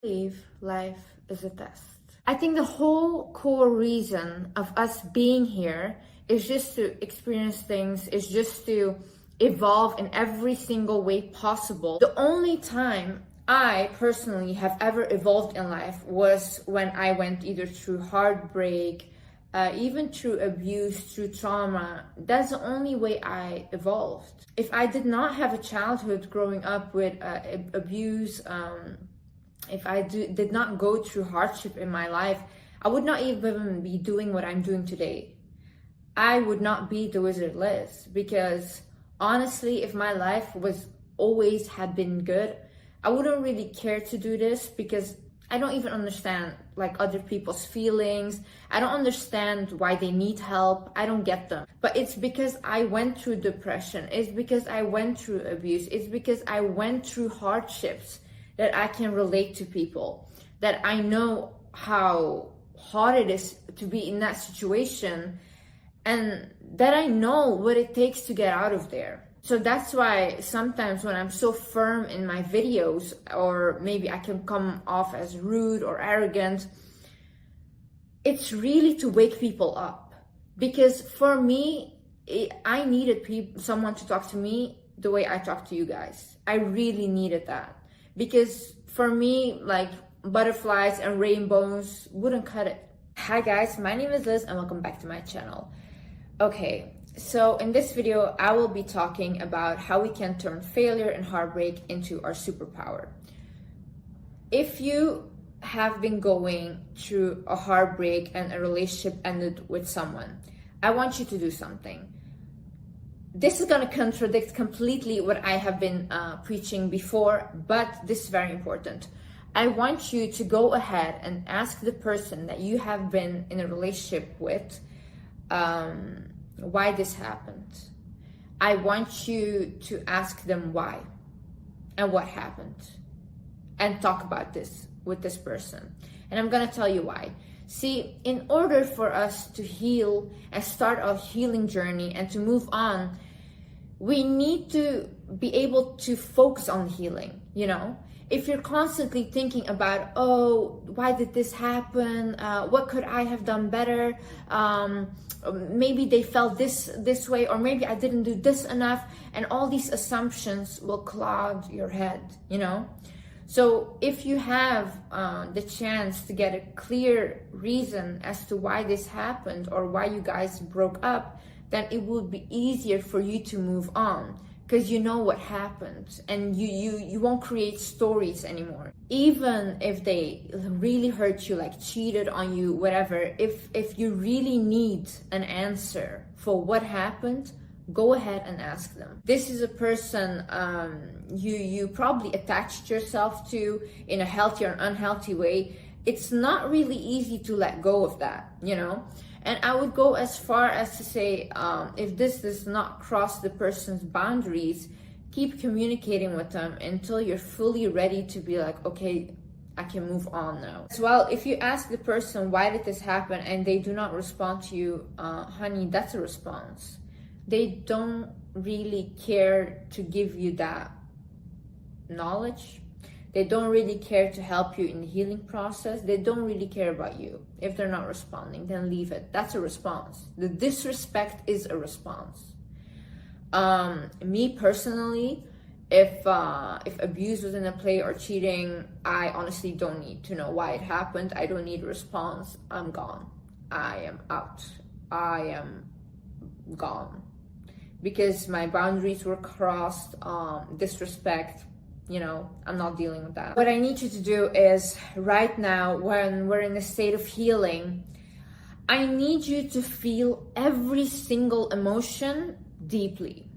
Believe life is a test. I think the whole core reason of us being here is just to experience things, is just to evolve in every single way possible. The only time I personally have ever evolved in life was when I went either through heartbreak, even through abuse, through trauma. That's the only way I evolved. If I did not have a childhood growing up with abuse, if I did not go through hardship in my life, I would not even be doing what I'm doing today. I would not be TheWizardLiz, because honestly, if my life was always had been good, I wouldn't really care to do this, because I don't even understand like other people's feelings. I don't understand why they need help. I don't get them. But it's because I went through depression. It's because I went through abuse. It's because I went through hardships that I can relate to people, that I know how hard it is to be in that situation, and that I know what it takes to get out of there. So that's why sometimes when I'm so firm in my videos, or maybe I can come off as rude or arrogant, it's really to wake people up. Because for me, I needed someone to talk to me the way I talk to you guys. I really needed that. Because for me, like butterflies and rainbows wouldn't cut it. Hi guys, my name is Liz and welcome back to my channel. Okay, so in this video, I will be talking about how we can turn failure and heartbreak into our superpower. If you have been going through a heartbreak and a relationship ended with someone, I want you to do something. This is going to contradict completely what I have been preaching before, but this is very important. I want you to go ahead and ask the person that you have been in a relationship with why this happened. I want you to ask them why and what happened, and talk about this with this person. And I'm going to tell you why. See, in order for us to heal and start our healing journey and to move on, we need to be able to focus on healing, you know? If you're constantly thinking about, oh, why did this happen? What could I have done better? Maybe they felt this way, or maybe I didn't do this enough. And all these assumptions will cloud your head, you know? So if you have the chance to get a clear reason as to why this happened or why you guys broke up, then it will be easier for you to move on, because you know what happened, and you won't create stories anymore. Even if they really hurt you, like cheated on you, whatever, if you really need an answer for what happened, go ahead and ask them. This is a person you probably attached yourself to in a healthy or unhealthy way. It's not really easy to let go of that, you know? And I would go as far as to say, if this does not cross the person's boundaries, keep communicating with them until you're fully ready to be like, okay, I can move on now. As well, if you ask the person, why did this happen, and they do not respond to you, honey, that's a response. They don't really care to give you that knowledge. They don't really care to help you in the healing process. They don't really care about you. If they're not responding, then leave it. That's a response. The disrespect is a response. Me personally, if abuse was in a play or cheating, I honestly don't need to know why it happened. I don't need a response. I'm gone. I am out. I am gone. Because my boundaries were crossed, disrespect, you know, I'm not dealing with that. What I need you to do is, right now, when we're in a state of healing, I need you to feel every single emotion deeply.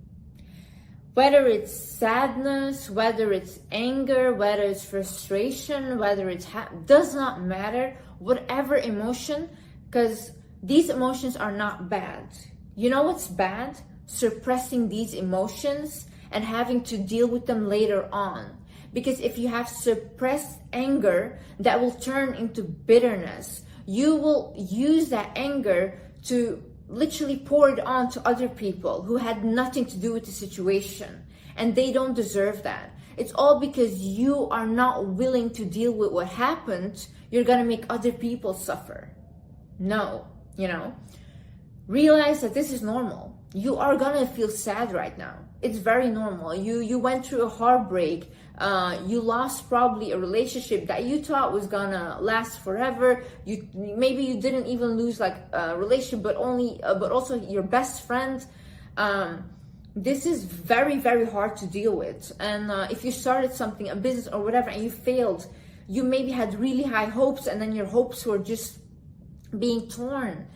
Whether it's sadness, whether it's anger, whether it's frustration, whether it's does not matter, whatever emotion, because these emotions are not bad. You know what's bad? Suppressing these emotions and having to deal with them later on. Because if you have suppressed anger, that will turn into bitterness. You will use that anger to literally pour it on to other people who had nothing to do with the situation, and they don't deserve that. It's all because you are not willing to deal with what happened. You're gonna make other people suffer. No, realize that this is normal. You are gonna feel sad right now. It's very normal. You went through a heartbreak. You lost probably a relationship that you thought was gonna last forever. Maybe you didn't even lose like a relationship, but also your best friend. This is very, very hard to deal with. And if you started something, a business or whatever, and you failed, you maybe had really high hopes, and then your hopes were just being torn.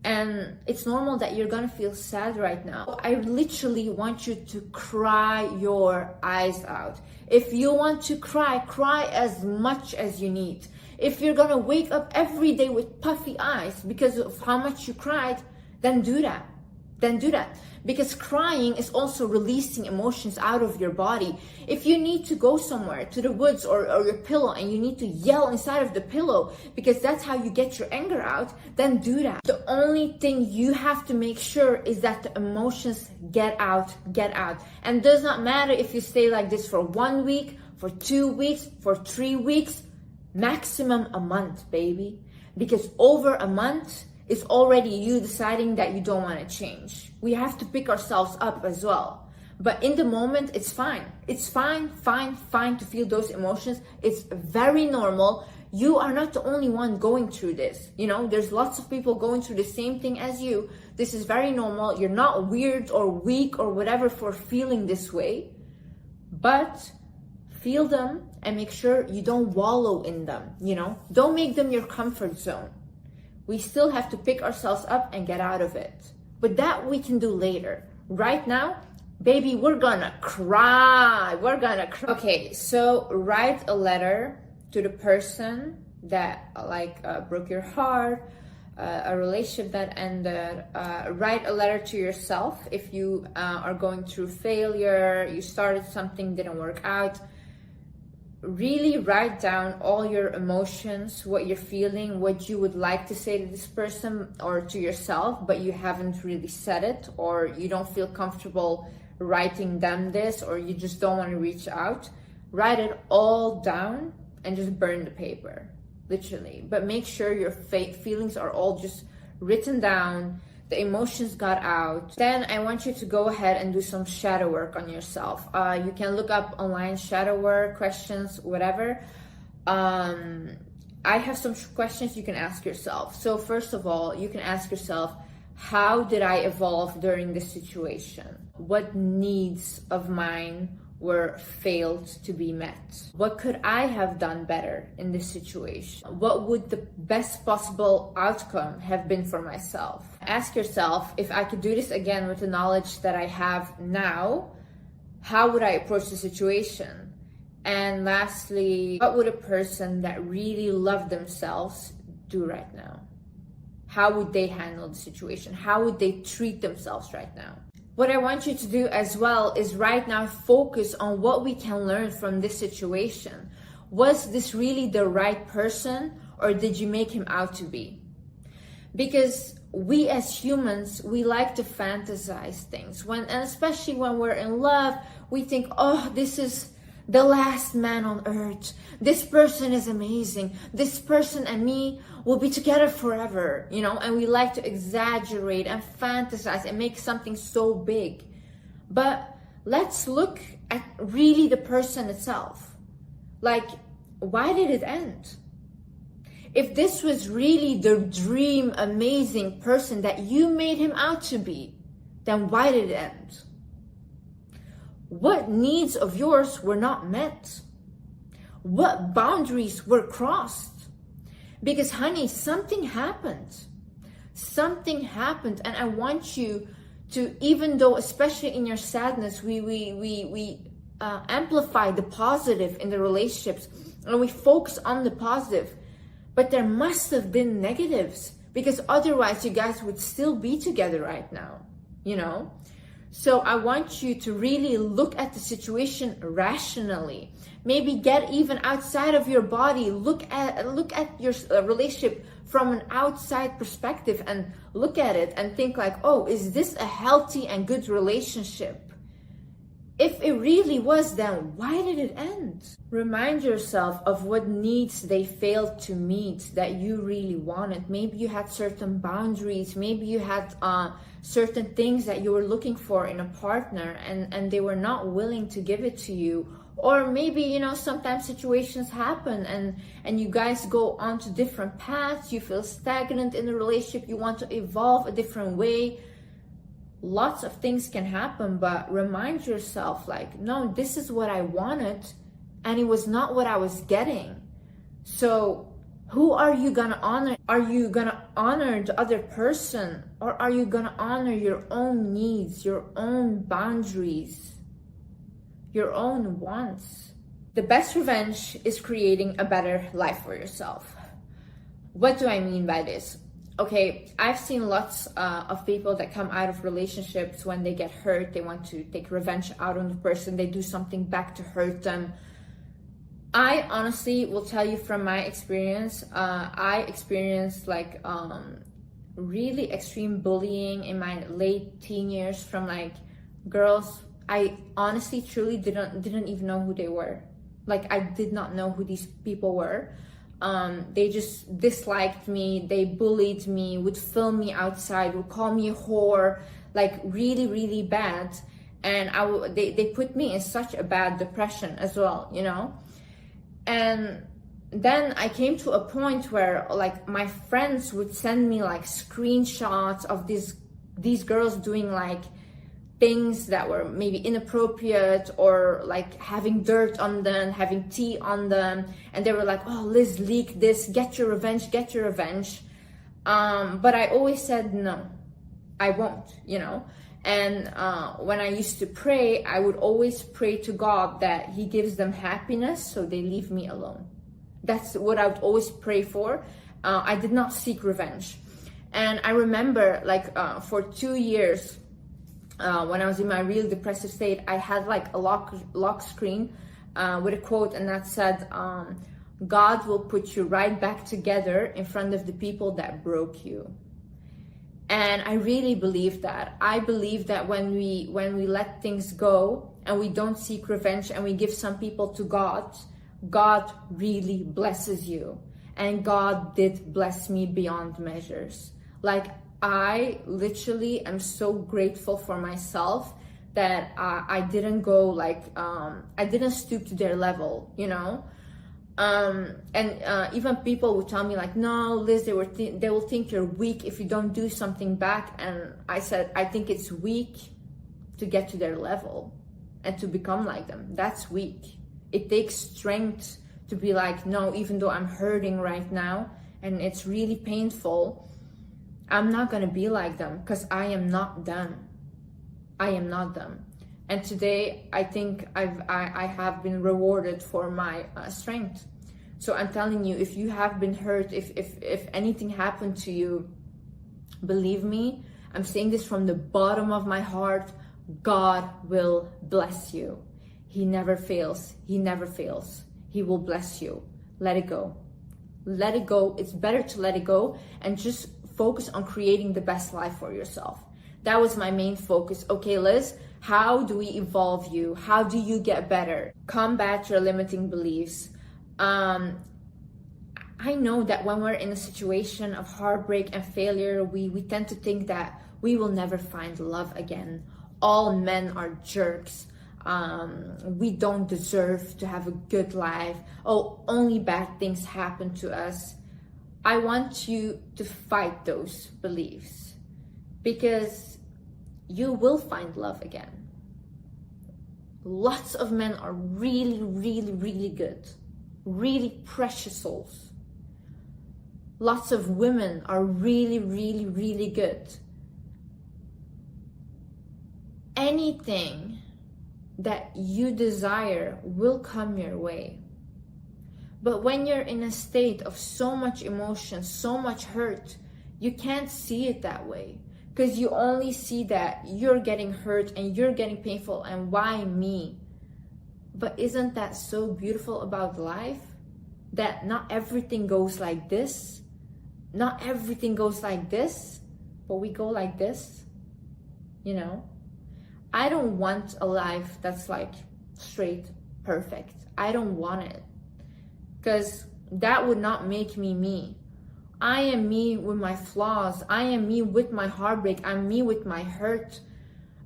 And it's normal that you're gonna feel sad right now. I literally want you to cry your eyes out. If you want to cry, cry as much as you need. If you're gonna wake up every day with puffy eyes because of how much you cried, then do that. Because crying is also releasing emotions out of your body. If you need to go somewhere, to the woods or your pillow, and you need to yell inside of the pillow because that's how you get your anger out, then do that. The only thing you have to make sure is that the emotions get out. And it does not matter if you stay like this for 1 week, for 2 weeks, for 3 weeks, maximum a month, baby. Because over a month, it's already you deciding that you don't want to change. We have to pick ourselves up as well. But in the moment, it's fine. It's fine to feel those emotions. It's very normal. You are not the only one going through this. There's lots of people going through the same thing as you. This is very normal. You're not weird or weak or whatever for feeling this way. But feel them and make sure you don't wallow in them. Don't make them your comfort zone. We still have to pick ourselves up and get out of it. But that we can do later. Right now, baby, we're gonna cry. Okay, so write a letter to the person that broke your heart, a relationship that ended. Write a letter to yourself if you are going through failure, you started something, didn't work out. Really write down all your emotions, what you're feeling, what you would like to say to this person or to yourself, but you haven't really said it, or you don't feel comfortable writing them this, or you just don't want to reach out. Write it all down and just burn the paper, literally. But make sure your feelings are all just written down, the emotions got out. Then I want you to go ahead and do some shadow work on yourself. You can look up online shadow work, questions, whatever. I have some questions you can ask yourself. So first of all, you can ask yourself, how did I evolve during this situation? What needs of mine were failed to be met? What could I have done better in this situation? What would the best possible outcome have been for myself? Ask yourself, if I could do this again with the knowledge that I have now, how would I approach the situation? And lastly, what would a person that really loved themselves do right now? How would they handle the situation? How would they treat themselves right now? What I want you to do as well is right now focus on what we can learn from this situation. Was this really the right person, or did you make him out to be? Because we as humans, we like to fantasize things. And especially when we're in love, we think, oh, this is the last man on earth. This person is amazing. This person and me will be together forever, and we like to exaggerate and fantasize and make something so big. But let's look at really the person itself. Why did it end? If this was really the dream, amazing person that you made him out to be, then why did it end? What needs of yours were not met? What boundaries were crossed? Because honey, something happened. And I want you to, even though, especially in your sadness, we amplify the positive in the relationships and we focus on the positive. But there must have been negatives, because otherwise you guys would still be together right now, So I want you to really look at the situation rationally. Maybe get even outside of your body. Look at your relationship from an outside perspective and look at it and think oh, is this a healthy and good relationship? If it really was, then why did it end? Remind yourself of what needs they failed to meet that you really wanted. Maybe you had certain boundaries. Maybe you had certain things that you were looking for in a partner, and they were not willing to give it to you. Or maybe, you know, sometimes situations happen and you guys go on to different paths. You feel stagnant in the relationship. You want to evolve a different way. Lots of things can happen, but remind yourself, like, no, this is what I wanted and it was not what I was getting. So who are you gonna honor? Are you gonna honor the other person, or are you gonna honor your own needs, your own boundaries, your own wants? The best revenge is creating a better life for yourself. What do I mean by this? Okay, I've seen lots of people that come out of relationships when they get hurt. They want to take revenge out on the person. They do something back to hurt them. I honestly will tell you from my experience, I experienced like really extreme bullying in my late teen years from like girls. I honestly, truly didn't even know who they were. Like, I did not know who these people were. They just disliked me, they bullied me, would film me outside, would call me a whore, like really, really bad. And they put me in such a bad depression as well, you know? And then I came to a point where like my friends would send me like screenshots of these girls doing like things that were maybe inappropriate, or like having dirt on them, having tea on them, and they were like, oh, Liz leaked this, get your revenge, get your revenge. But I always said no, I won't, you know. And when I used to pray, I would always pray to God that he gives them happiness so they leave me alone. That's what I would always pray for. I did not seek revenge. And I remember like for 2 years, when I was in my real depressive state, I had like a lock screen with a quote, and that said, God will put you right back together in front of the people that broke you. And I really believe that. I believe that when we let things go and we don't seek revenge and we give some people to God, God really blesses you. And God did bless me beyond measures. Like, I literally am so grateful for myself that I didn't go like, I didn't stoop to their level, you know? Even people would tell me like, no, Liz, they will think you're weak if you don't do something back. And I said, I think it's weak to get to their level and to become like them. That's weak. It takes strength to be like, no, even though I'm hurting right now and it's really painful, I'm not gonna be like them, because I am not them. I am not them. And today, I think I have been rewarded for my strength. So I'm telling you, if you have been hurt, if anything happened to you, believe me, I'm saying this from the bottom of my heart, God will bless you. He never fails. He never fails. He will bless you. Let it go. Let it go. It's better to let it go and just focus on creating the best life for yourself. That was my main focus. Okay, Liz, how do we evolve you? How do you get better? Combat your limiting beliefs. I know that when we're in a situation of heartbreak and failure, we tend to think that we will never find love again. All men are jerks. We don't deserve to have a good life. Oh, only bad things happen to us. I want you to fight those beliefs, because you will find love again. Lots of men are really, really, really good, really precious souls. Lots of women are really, really, really good. Anything that you desire will come your way. But when you're in a state of so much emotion, so much hurt, you can't see it that way, because you only see that you're getting hurt and you're getting painful, and why me? But isn't that so beautiful about life? That not everything goes like this. Not everything goes like this, but we go like this, you know? I don't want a life that's like straight, perfect. I don't want it, because that would not make me me. I am me with my flaws. I am me with my heartbreak. I'm me with my hurt.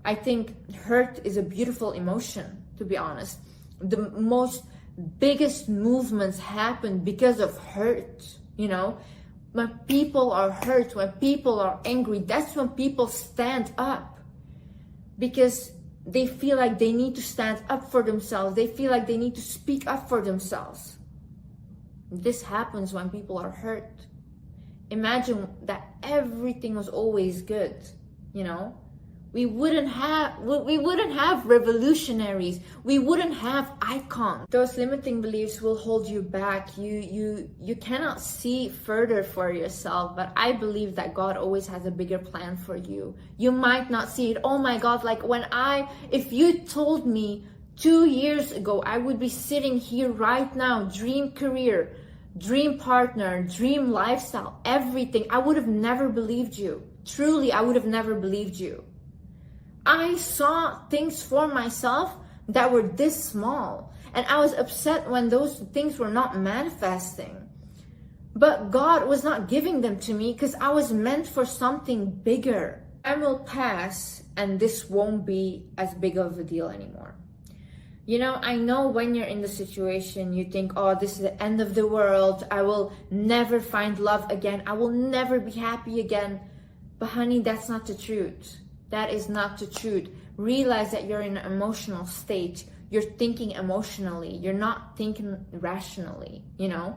I think hurt is a beautiful emotion, to be honest. The most biggest movements happen because of hurt, you know? When people are hurt, when people are angry, that's when people stand up, because they feel like they need to stand up for themselves. They feel like they need to speak up for themselves. This happens when people are hurt. Imagine that everything was always good, you know? We wouldn't have revolutionaries. We wouldn't have icons. Those limiting beliefs will hold you back. You cannot see further for yourself, but I believe that God always has a bigger plan for you. You might not see it. Oh my God, like if you told me 2 years ago, I would be sitting here right now, dream career, dream partner, dream lifestyle, everything, I would have never believed you. Truly, I would have never believed you. I saw things for myself that were this small, and I was upset when those things were not manifesting. But God was not giving them to me because I was meant for something bigger. Time will pass and this won't be as big of a deal anymore. You know, I know when you're in the situation, you think, oh, this is the end of the world. I will never find love again. I will never be happy again. But honey, that's not the truth. That is not the truth. Realize that you're in an emotional state. You're thinking emotionally. You're not thinking rationally, you know?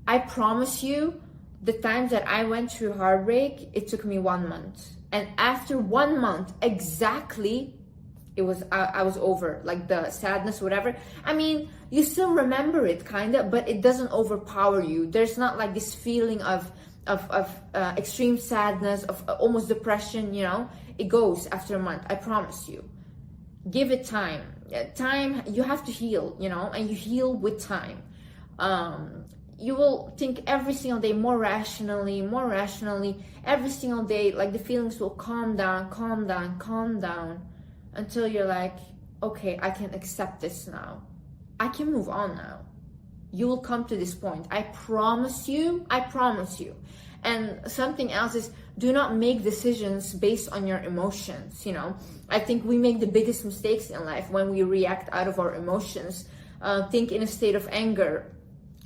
I promise you, the times that I went through heartbreak, it took me 1 month. And after 1 month, exactly, I was over, like the sadness, whatever. I mean, you still remember it kind of, but it doesn't overpower you. There's not like this feeling of extreme sadness, of almost depression, you know. It goes after a month, I promise you. Give it time. Time, you have to heal, you know, and you heal with time. You will think every single day more rationally, every single day, like the feelings will calm down, until you're like, okay, I can accept this now. I can move on now. You will come to this point. I promise you. And something else is, do not make decisions based on your emotions, you know. I think we make the biggest mistakes in life when we react out of our emotions. Think in a state of anger.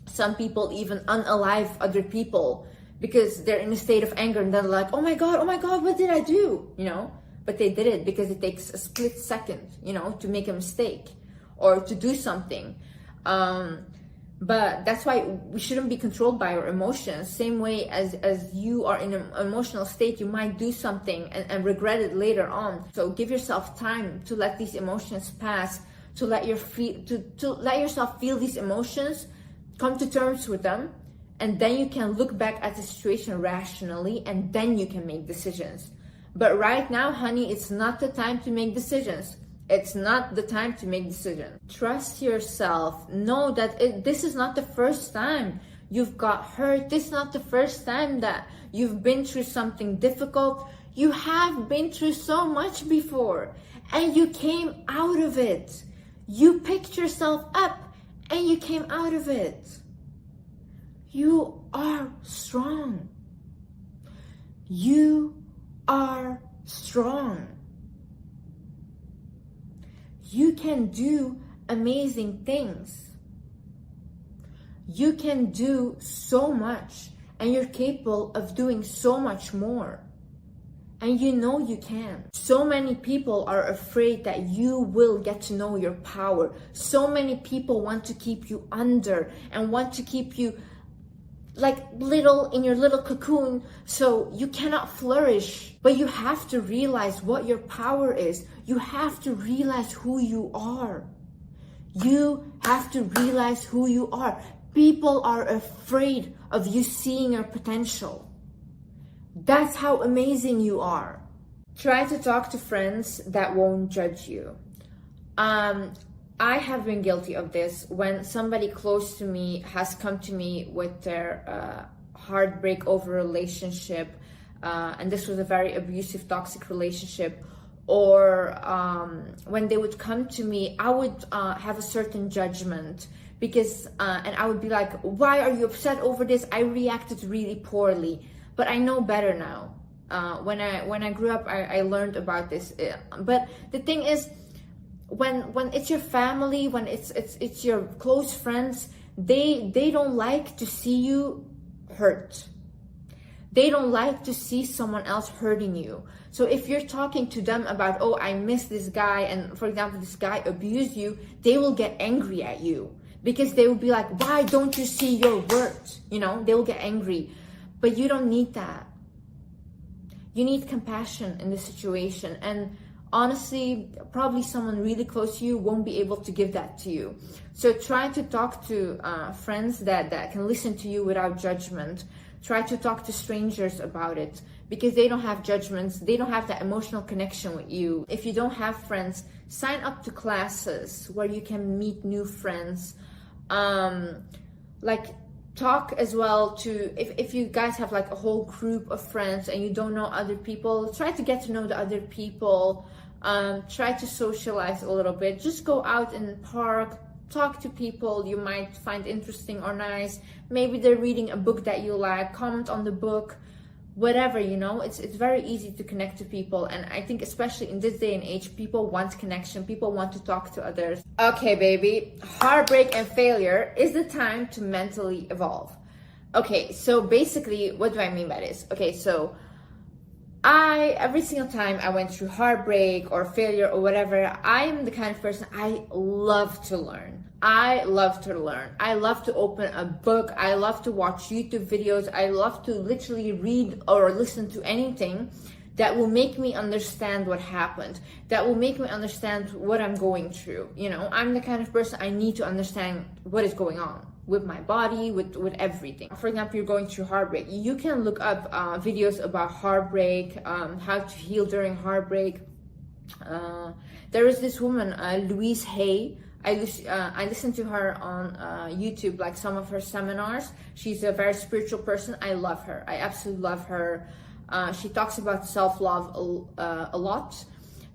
Some people even unalive other people because they're in a state of anger and they're like, oh my God, what did I do? You know, but they did it because it takes a split second, you know, to make a mistake or to do something. But that's why we shouldn't be controlled by our emotions. Same way as you are in an emotional state, you might do something and regret it later on. So give yourself time to let these emotions pass, to let yourself feel these emotions, come to terms with them, and then you can look back at the situation rationally, and then you can make decisions. But right now, honey, it's not the time to make decisions. It's not the time to make decisions. Trust yourself. Know that this is not the first time you've got hurt. This is not the first time that you've been through something difficult. You have been through so much before, and you came out of it. You picked yourself up and you came out of it. You are strong. You are strong. You can do amazing things. You can do so much, and you're capable of doing so much more. And you know you can. So many people are afraid that you will get to know your power. So many people want to keep you under and want to keep you like little in your little cocoon so you cannot flourish. But you have to realize what your power is. You have to realize who you are. You have to realize who you are. People are afraid of you seeing your potential. That's how amazing you are. Try to talk to friends that won't judge you. I have been guilty of this when somebody close to me has come to me with their heartbreak over a relationship, and this was a very abusive, toxic relationship, or when they would come to me, I would have a certain judgment, because and I would be like, why are you upset over this? I reacted really poorly. But I know better now. When I grew up, I learned about this. But the thing is, when it's your family, when it's your close friends, they don't like to see you hurt. They don't like to see someone else hurting you. So if you're talking to them about, oh, I miss this guy, and for example, this guy abused you, they will get angry at you, because they will be like, why don't you see your worth? You know, they will get angry. But you don't need that. You need compassion in the situation. And honestly, probably someone really close to you won't be able to give that to you. So try to talk to friends that can listen to you without judgment. Try to talk to strangers about it, because they don't have judgments. They don't have that emotional connection with you. If you don't have friends, sign up to classes where you can meet new friends. Like, talk as well to, if you guys have like a whole group of friends and you don't know other people, try to get to know the other people. Try to socialize a little bit. Just go out in the park, talk to people you might find interesting or nice. Maybe they're reading a book that you like, comment on the book, whatever, you know. It's very easy to connect to people, and I think especially in this day and age, people want connection, people want to talk to others. Okay, baby, heartbreak and failure is the time to mentally evolve. Okay, so basically, what do I mean by this? Okay, so every single time I went through heartbreak or failure or whatever, I'm the kind of person, I love to learn. I love to learn. I love to open a book. I love to watch YouTube videos. I love to literally read or listen to anything that will make me understand what happened, that will make me understand what I'm going through. You know, I'm the kind of person, I need to understand what is going on with my body, with everything. For example, you're going through heartbreak. You can look up videos about heartbreak, how to heal during heartbreak. There is this woman, Louise Hay. I listen to her on YouTube, like some of her seminars. She's a very spiritual person. I love her. I absolutely love her. She talks about self-love a lot.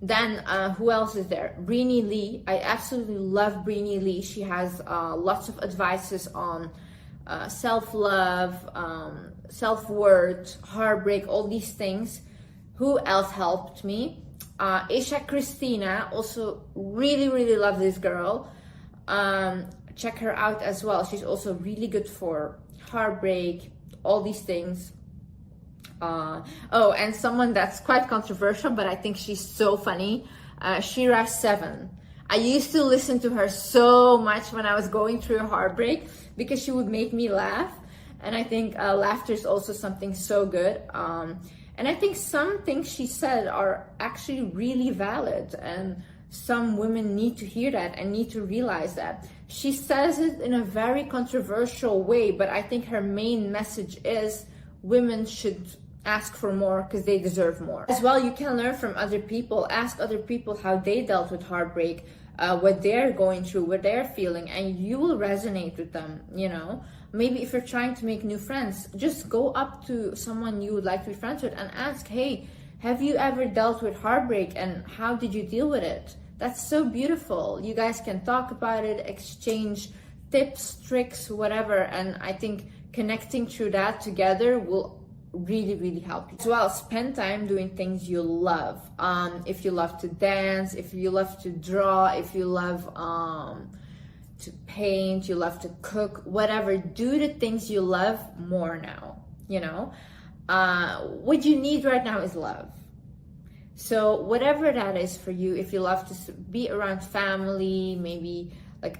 Then who else is there? Brené Lee. I absolutely love Brené Lee. She has lots of advices on self-love, self-worth, heartbreak, all these things. Who else helped me? Isha Christina, also really love this girl. Check her out as well. She's also really good for heartbreak, all these things. Oh, and someone that's quite controversial, but I think she's so funny, Shira 7. I used to listen to her so much when I was going through a heartbreak, because she would make me laugh. And I think laughter is also something so good. And I think some things she said are actually really valid, and some women need to hear that and need to realize that. She says it in a very controversial way, but I think her main message is women should ask for more because they deserve more. As well, you can learn from other people. Ask other people how they dealt with heartbreak, what they're going through, what they're feeling, and you will resonate with them, you know. Maybe if you're trying to make new friends, just go up to someone you would like to be friends with and ask, hey, have you ever dealt with heartbreak and how did you deal with it? That's so beautiful. You guys can talk about it, exchange tips, tricks, whatever. And I think connecting through that together will really help you. As well, spend time doing things you love. If you love to dance, if you love to draw, if you love to paint, you love to cook, whatever, do the things you love more now, you know. What you need right now is love. So whatever that is for you, if you love to be around family, maybe like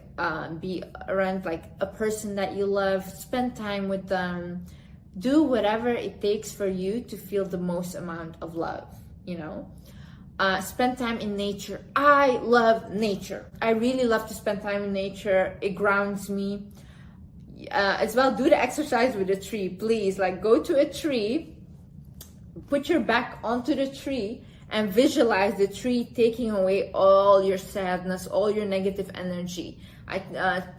be around like a person that you love, spend time with them, do whatever it takes for you to feel the most amount of love, you know. Spend time in nature. I love nature. I really love to spend time in nature. It grounds me. As well, do the exercise with a tree, please. Like, go to a tree, put your back onto the tree, and visualize the tree taking away all your sadness, all your negative energy.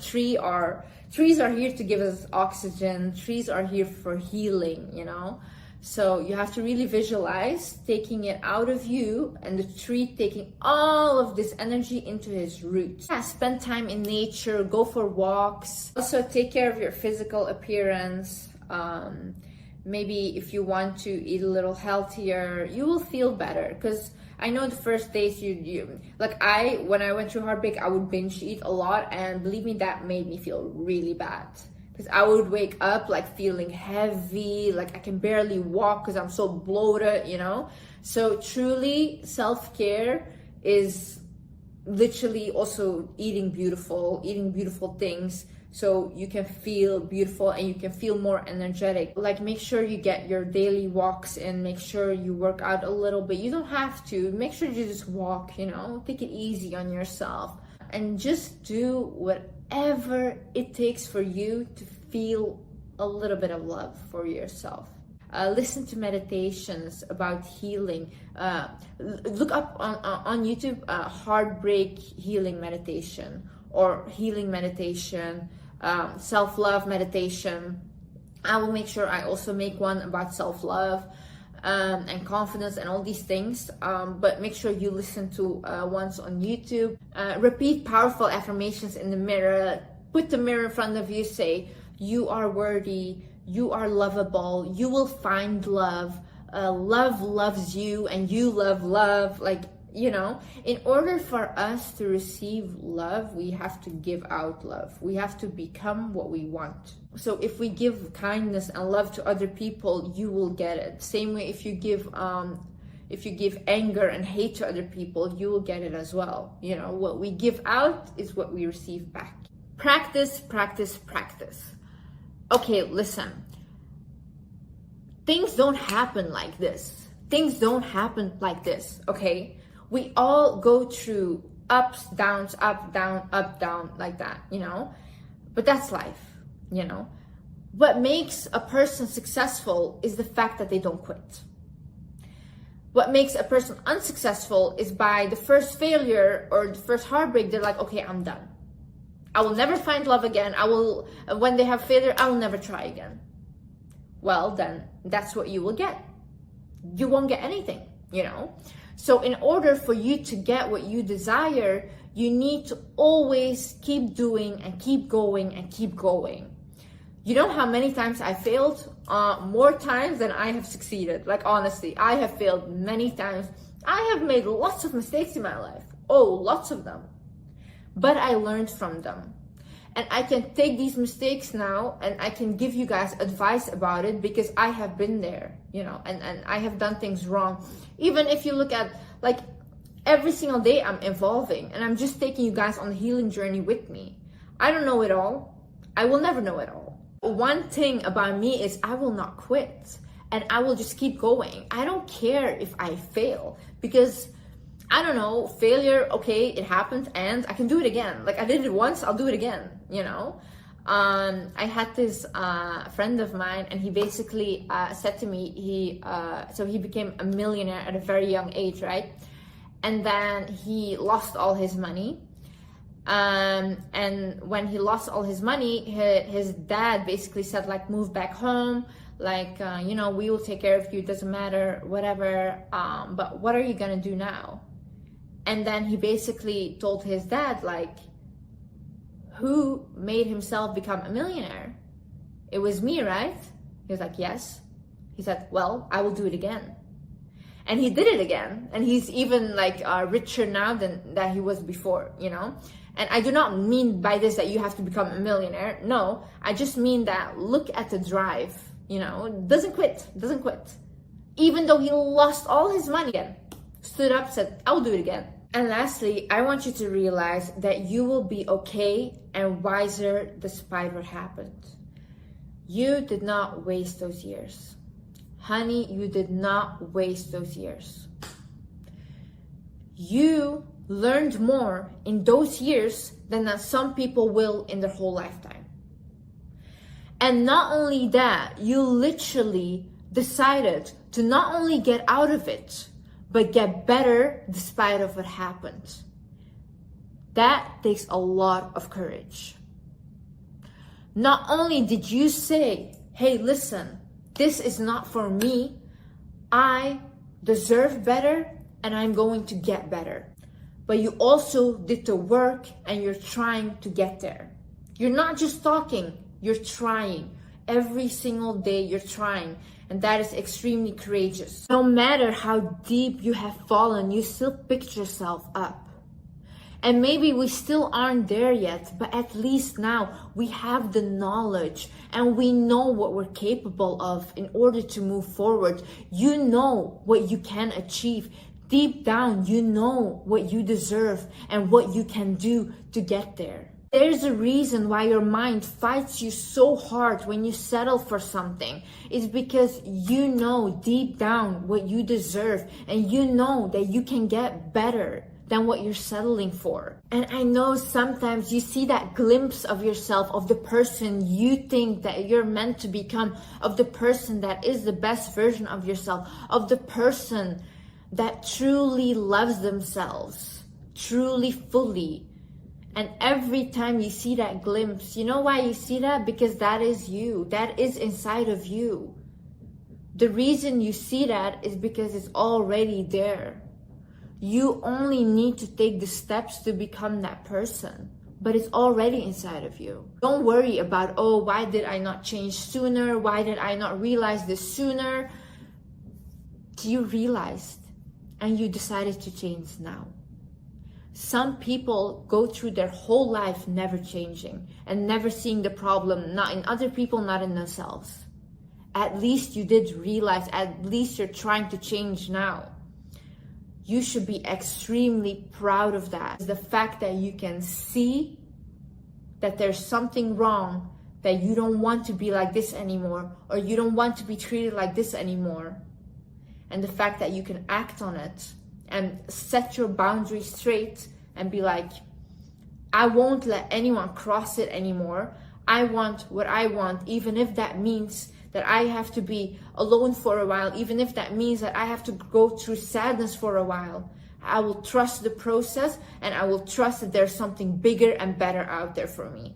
Trees are here to give us oxygen. Trees are here for healing, you know. So you have to really visualize taking it out of you and the tree taking all of this energy into his roots. Yeah, spend time in nature, go for walks. Also take care of your physical appearance. Maybe if you want to eat a little healthier, you will feel better. Because I know the first days when I went through heartbreak, I would binge eat a lot, and believe me, that made me feel really bad. Because I would wake up like feeling heavy, like I can barely walk because I'm so bloated, you know? So truly, self-care is literally also eating beautiful things, so you can feel beautiful and you can feel more energetic. Like, make sure you get your daily walks in, make sure you work out a little bit. You don't have to, make sure you just walk, you know? Take it easy on yourself and just do whatever it takes for you to feel a little bit of love for yourself. Listen to meditations about healing. Look up on YouTube heartbreak healing meditation or healing meditation, self-love meditation. I will make sure I also make one about self-love and confidence and all these things, but make sure you listen to ones on YouTube. Repeat powerful affirmations in the mirror. Put the mirror in front of you, say, you are worthy, you are lovable, you will find love, love loves you, and you love love. Like, you know, in order for us to receive love, we have to give out love. We have to become what we want. So if we give kindness and love to other people, you will get it. Same way, if you give anger and hate to other people, you will get it as well. You know, what we give out is what we receive back. Practice, practice, practice. Okay, listen. Things don't happen like this. Things don't happen like this, okay? We all go through ups, downs, up, down, like that, you know? But that's life, you know? What makes a person successful is the fact that they don't quit. What makes a person unsuccessful is by the first failure or the first heartbreak, they're like, okay, I'm done. I will never find love again. When they have failure, I will never try again. Well, then that's what you will get. You won't get anything, you know? So in order for you to get what you desire, you need to always keep doing and keep going and keep going. You know how many times I failed? More times than I have succeeded. Like, honestly, I have failed many times. I have made lots of mistakes in my life. Oh, lots of them. But I learned from them. And I can take these mistakes now and I can give you guys advice about it because I have been there, you know, and I have done things wrong. Even if you look at, like, every single day I'm evolving and I'm just taking you guys on the healing journey with me. I don't know it all. I will never know it all. One thing about me is I will not quit and I will just keep going. I don't care if I fail because, I don't know, failure, okay, it happened and I can do it again. Like, I did it once, I'll do it again, you know? I had this friend of mine and he basically said to me, so he became a millionaire at a very young age, right? And then he lost all his money. And when he lost all his money, his dad basically said, like, move back home. Like, you know, we will take care of you, it doesn't matter, whatever. But what are you gonna do now? And then he basically told his dad, like, who made himself become a millionaire? It was me, right? He was like, yes. He said, well, I will do it again. And he did it again. And he's even, like, richer now than that he was before, you know? And I do not mean by this that you have to become a millionaire. No, I just mean that look at the drive, you know? Doesn't quit. Even though he lost all his money again. Stood up, said, I will do it again. And lastly, I want you to realize that you will be okay and wiser despite what happened. You did not waste those years. Honey, you did not waste those years. You learned more in those years than that some people will in their whole lifetime. And not only that, you literally decided to not only get out of it, but get better despite of what happened. That takes a lot of courage. Not only did you say, hey, listen, This is not for me. I deserve better and I'm going to get better. But you also did the work and you're trying to get there. You're not just talking, you're trying. Every single day you're trying. And that is extremely courageous. No matter how deep you have fallen, you still picked yourself up. And maybe we still aren't there yet, but at least now we have the knowledge and we know what we're capable of in order to move forward. You know what you can achieve. Deep down, you know what you deserve and what you can do to get there. There's a reason why your mind fights you so hard when you settle for something. It's because you know deep down what you deserve and you know that you can get better than what you're settling for. And I know sometimes you see that glimpse of yourself, of the person you think that you're meant to become, of the person that is the best version of yourself, of the person that truly loves themselves, truly fully. And every time you see that glimpse, you know why you see that? Because that is you. That is inside of you. The reason you see that is because it's already there. You only need to take the steps to become that person, but it's already inside of you. Don't worry about, oh, why did I not change sooner? Why did I not realize this sooner? You realized and you decided to change now. Some people go through their whole life never changing and never seeing the problem, not in other people, not in themselves. At least you did realize, at least you're trying to change now. You should be extremely proud of that. The fact that you can see that there's something wrong, that you don't want to be like this anymore, or you don't want to be treated like this anymore. And the fact that you can act on it and set your boundaries straight and be like, I won't let anyone cross it anymore. I want what I want, even if that means that I have to be alone for a while, even if that means that I have to go through sadness for a while. I will trust the process and I will trust that there's something bigger and better out there for me.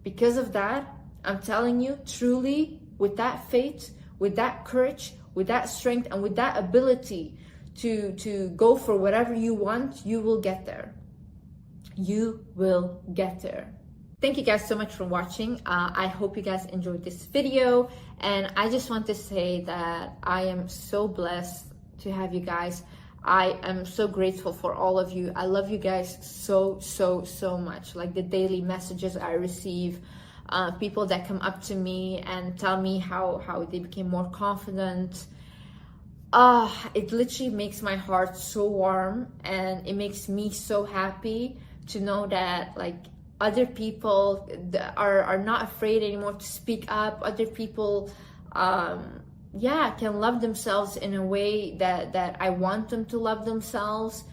Because of that, I'm telling you, truly, with that faith, with that courage, with that strength, and with that ability to go for whatever you want, you will get there. You will get there. Thank you guys so much for watching. I hope you guys enjoyed this video. And I just want to say that I am so blessed to have you guys. I am so grateful for all of you. I love you guys so, so, so much. Like the daily messages I receive, people that come up to me and tell me how they became more confident. It literally makes my heart so warm, and it makes me so happy to know that like other people are not afraid anymore to speak up. Other people can love themselves in a way that I want them to love themselves,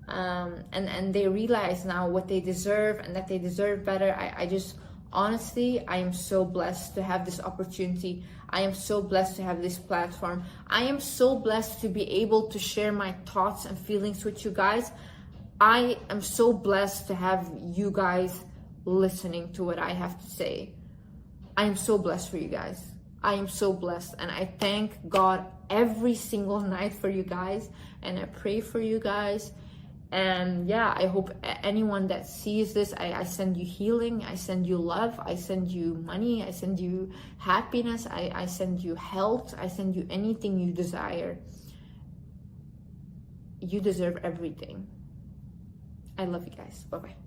and they realize now what they deserve and that they deserve better. I just honestly, I am so blessed to have this opportunity. I am so blessed to have this platform. I am so blessed to be able to share my thoughts and feelings with you guys. I am so blessed to have you guys listening to what I have to say. I am so blessed for you guys. I am so blessed, and I thank God every single night for you guys, and I pray for you guys. And yeah, I hope anyone that sees this, I send you healing, I send you love, I send you money, I send you happiness, I send you health, I send you anything you desire. You deserve everything. I love you guys. Bye-bye.